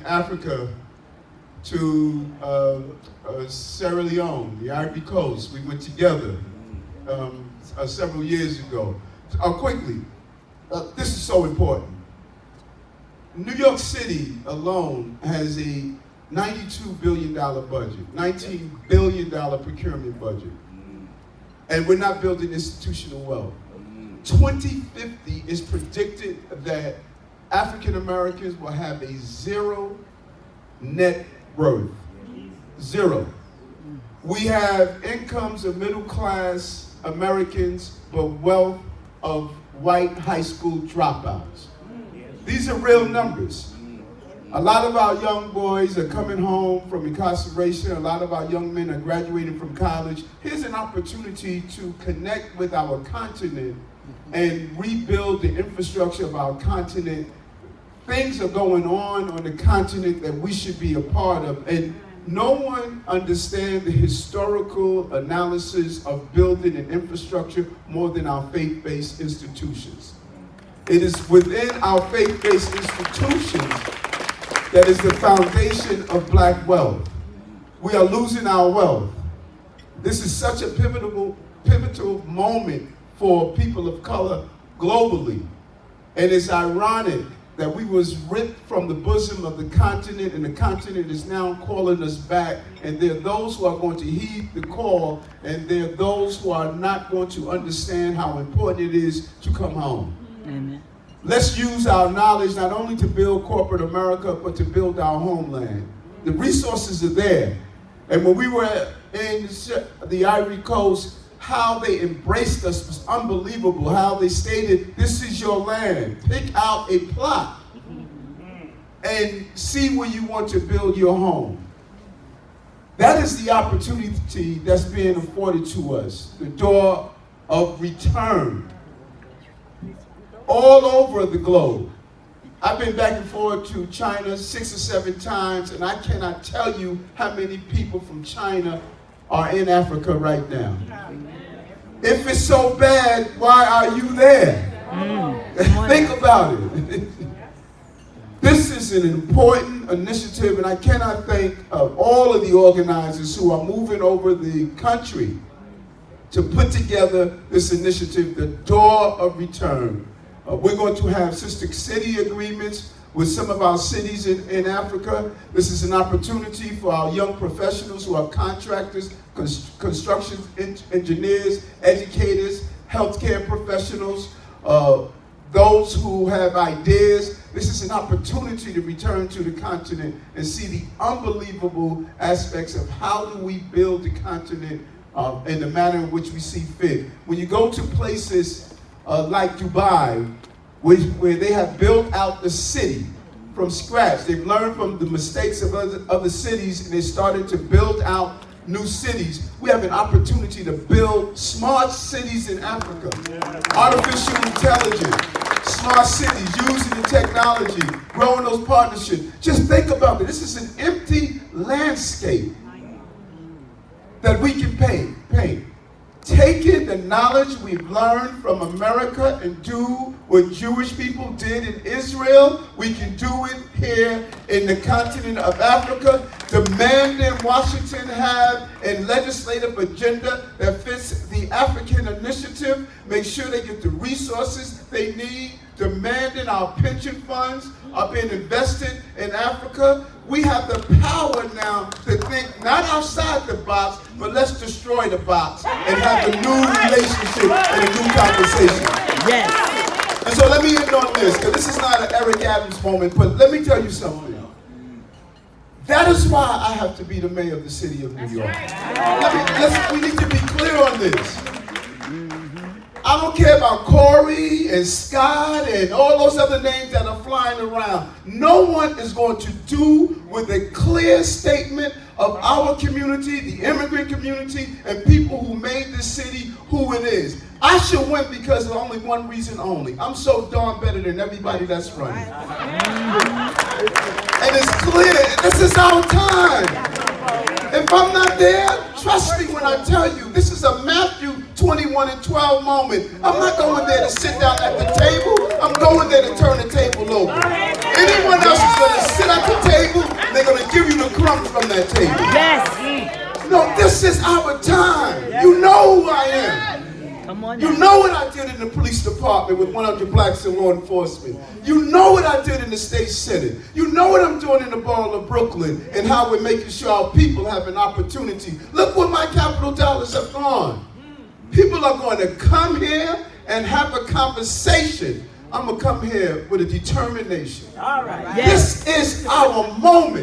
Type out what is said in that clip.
Africa to Sierra Leone, the Ivory Coast. We went together several years ago. Quickly, this is so important. New York City alone has a $92 billion budget, $19 billion procurement budget. And we're not building institutional wealth. 2050 is predicted that African Americans will have a zero net worth. Zero. We have incomes of middle class Americans, but wealth of white high school dropouts. These are real numbers. A lot of our young boys are coming home from incarceration. A lot of our young men are graduating from college. Here's an opportunity to connect with our continent and rebuild the infrastructure of our continent. Things are going on the continent that we should be a part of. And no one understands the historical analysis of building an infrastructure more than our faith-based institutions. It is within our faith-based institutions that is the foundation of black wealth. We are losing our wealth. This is such a pivotal moment for people of color globally. And it's ironic that we was ripped from the bosom of the continent, and the continent is now calling us back. And there are those who are going to heed the call, and there are those who are not going to understand how important it is to come home. Amen. Let's use our knowledge not only to build corporate America, but to build our homeland. The resources are there. And when we were in the Ivory Coast, how they embraced us was unbelievable. How they stated, this is your land. Pick out a plot and see where you want to build your home. That is the opportunity that's being afforded to us. The door of return. All over the globe. I've been back and forth to China 6 or 7 times, and I cannot tell you how many people from China are in Africa right now. If it's so bad, why are you there? Think about it. This is an important initiative, and I cannot thank all of the organizers who are moving over the country to put together this initiative, the Door of Return. We're going to have sister city agreements with some of our cities in Africa. This is an opportunity for our young professionals who are contractors, construction engineers, educators, healthcare professionals, those who have ideas. This is an opportunity to return to the continent and see the unbelievable aspects of how do we build the continent in the manner in which we see fit. When you go to places like Dubai, where they have built out the city from scratch. They've learned from the mistakes of other cities, and they started to build out new cities. We have an opportunity to build smart cities in Africa. Artificial intelligence, smart cities, using the technology, growing those partnerships. Just think about it. This is an empty landscape that we can paint. Taking the knowledge we've learned from America and do what Jewish people did in Israel, we can do it here in the continent of Africa. Demanding Washington have a legislative agenda that fits the African initiative. Make sure they get the resources they need. Demanding our pension funds are being invested in Africa. We have the power now to think not outside the box, but let's destroy the box and have a new relationship and a new conversation. Yes. And so let me end on this, because this is not an Eric Adams moment, but let me tell you something. That is why I have to be the mayor of the city of New York. We need to be clear on this. I don't care about Corey and Scott and all those other names that are flying around. No one is going to do with a clear statement of our community, the immigrant community, and people who made this city who it is. I should win because of only one reason only. I'm so darn better than everybody that's running. And it's clear, this is our time. If I'm not there, trust me when I tell you, this is a Matthew 21:12 moment. I'm not going there to sit down at the table. I'm going there to turn the table over. Anyone else is going to sit at the table that table. Yes. No, this is our time. You know who I am. Come on. You know what I did in the police department with 100 blacks in law enforcement. You know what I did in the state senate. You know what I'm doing in the borough of Brooklyn and how we're making sure our people have an opportunity. Look where my capital dollars have gone. People are going to come here and have a conversation. I'm going to come here with a determination. All right. Yes. This is our moment.